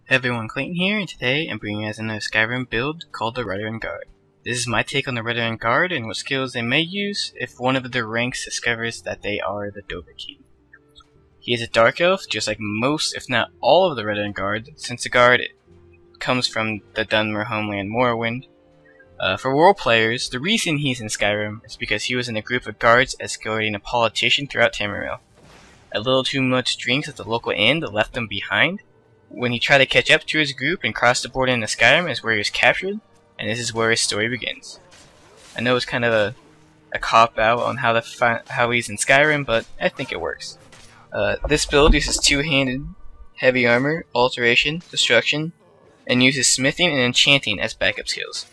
Hey everyone, Clayton here, and today I'm bringing you guys another Skyrim build called the Redoran Guard. This is my take on the Redoran Guard and what skills they may use if one of their ranks discovers that they are the Dovahkiin. He is a Dark Elf, just like most, if not all of the Redoran Guard, since the Guard comes from the Dunmer homeland Morrowind. For role players, the reason he's in Skyrim is because he was in a group of guards escorting a politician throughout Tamriel. A little too much drinks at the local inn left him behind. When he tried to catch up to his group and cross the border into Skyrim is where he was captured, and this is where his story begins. I know it's kind of a cop-out on how he's in Skyrim, but I think it works. This build uses two-handed, heavy armor, alteration, destruction, and uses smithing and enchanting as backup skills.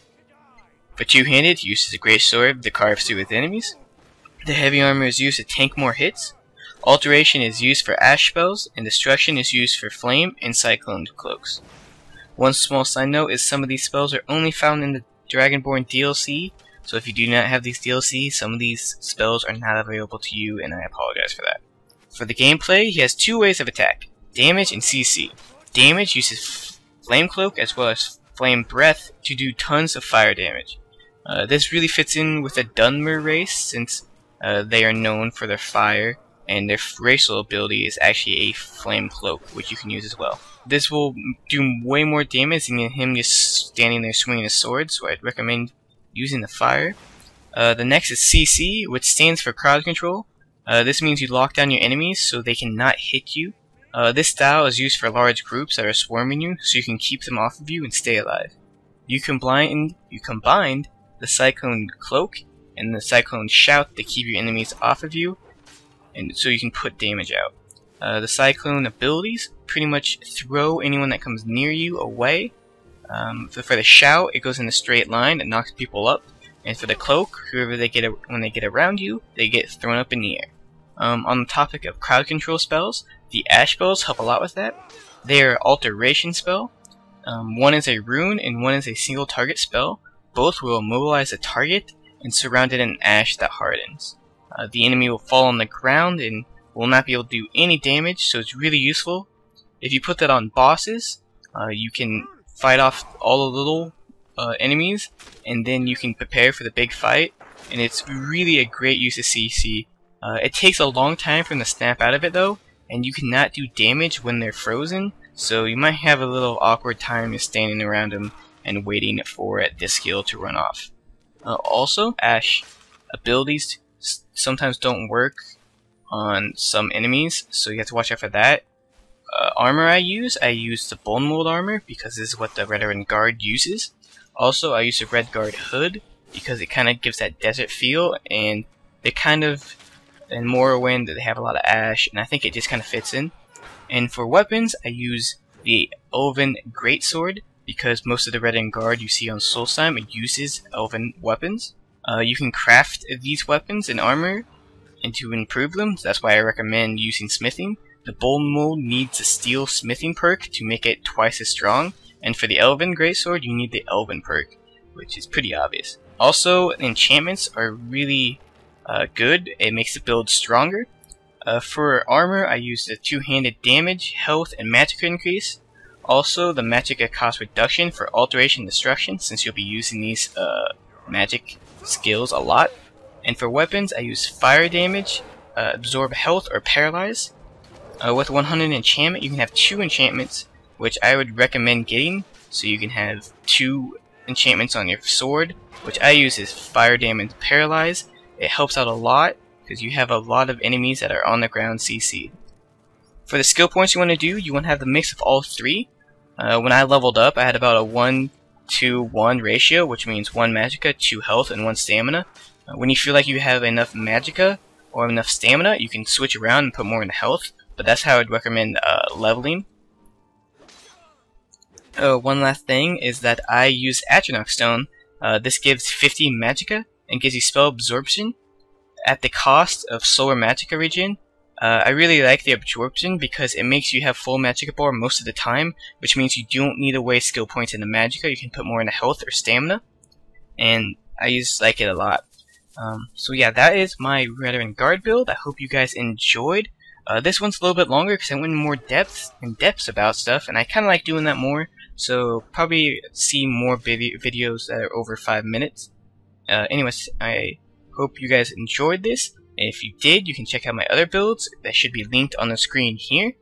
For two-handed, he uses a great sword to carve through with enemies. The heavy armor is used to tank more hits. Alteration is used for ash spells, and destruction is used for flame and cyclone cloaks. One small side note is some of these spells are only found in the Dragonborn DLC, so if you do not have these DLC, some of these spells are not available to you, and I apologize for that. For the gameplay, he has two ways of attack, damage and CC. Damage uses flame cloak as well as flame breath to do tons of fire damage. This really fits in with the Dunmer race, since they are known for their fire, and their racial ability is actually a flame cloak, which you can use as well. This will do way more damage than him just standing there swinging his sword, so I'd recommend using the fire. The next is CC, which stands for crowd control. This means you lock down your enemies so they cannot hit you. This style is used for large groups that are swarming you, so you can keep them off of you and stay alive. You combined the Cyclone Cloak and the Cyclone Shout to keep your enemies off of you, and so you can put damage out. The Cyclone abilities pretty much throw anyone that comes near you away. For the Shout, it goes in a straight line and knocks people up. And for the Cloak, when they get around you, they get thrown up in the air. On the topic of crowd control spells, the Ash spells help a lot with that. They are alteration spell. One is a rune and one is a single target spell. Both will immobilize a target and surround it in ash that hardens. The enemy will fall on the ground and will not be able to do any damage, so it's really useful. If you put that on bosses, you can fight off all the little enemies, and then you can prepare for the big fight, and it's really a great use of CC. It takes a long time for them to snap out of it though, and you cannot do damage when they're frozen, so you might have a little awkward time just standing around them and waiting for this skill to run off. Also, Ash abilities sometimes don't work on some enemies, so you have to watch out for that. Armor I use the Bone Mold armor because this is what the Redoran Guard uses. Also, I use the Red Guard hood because it kind of gives that desert feel, and they kind of, in Morrowind, they have a lot of ash, and I think it just kind of fits in. And for weapons, I use the Elven Greatsword because most of the Redoran Guard you see on Solstheim uses Elven weapons. You can craft these weapons and armor and to improve them, so that's why I recommend using smithing. The Bone Mold needs a steel smithing perk to make it twice as strong, and for the Elven Greatsword you need the Elven perk, which is pretty obvious. Also, enchantments are really good. It makes the build stronger. For armor, I use the two-handed damage, health, and magicka increase. Also, the magicka cost reduction for alteration and destruction, since you'll be using these magic skills a lot. And for weapons, I use fire damage, absorb health, or paralyze. With 100 enchantment, you can have 2 enchantments, which I would recommend getting, so you can have 2 enchantments on your sword, which I use is fire damage, paralyze. It helps out a lot because you have a lot of enemies that are on the ground CC'd. For the skill points you want to do, you want to have the mix of all 3. When I leveled up, I had about a 1-to-1 ratio, which means 1 magicka, 2 health, and 1 stamina. When you feel like you have enough magicka or enough stamina, you can switch around and put more in health, but that's how I'd recommend leveling. One last thing is that I use Atronach Stone. This gives 50 magicka and gives you spell absorption at the cost of solar magicka regen. I really like the absorption because it makes you have full magicka bar most of the time, which means you don't need to waste skill points in the magicka. You can put more into health or stamina, and I just like it a lot. So yeah, that is my Redoran Guard build. I hope you guys enjoyed. This one's a little bit longer because I went in more depths about stuff, and I kind of like doing that more. So probably see more videos that are over 5 minutes. Anyways, I hope you guys enjoyed this. If you did, you can check out my other builds that should be linked on the screen here.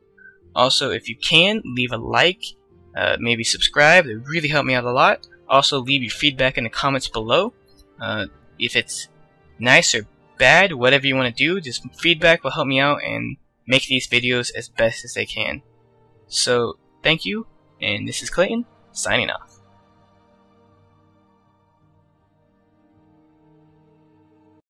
Also, if you can, leave a like, maybe subscribe. It would really help me out a lot. Also, leave your feedback in the comments below. If it's nice or bad, whatever you want to do, just feedback will help me out and make these videos as best as they can. So, thank you, and this is Clayton, signing off.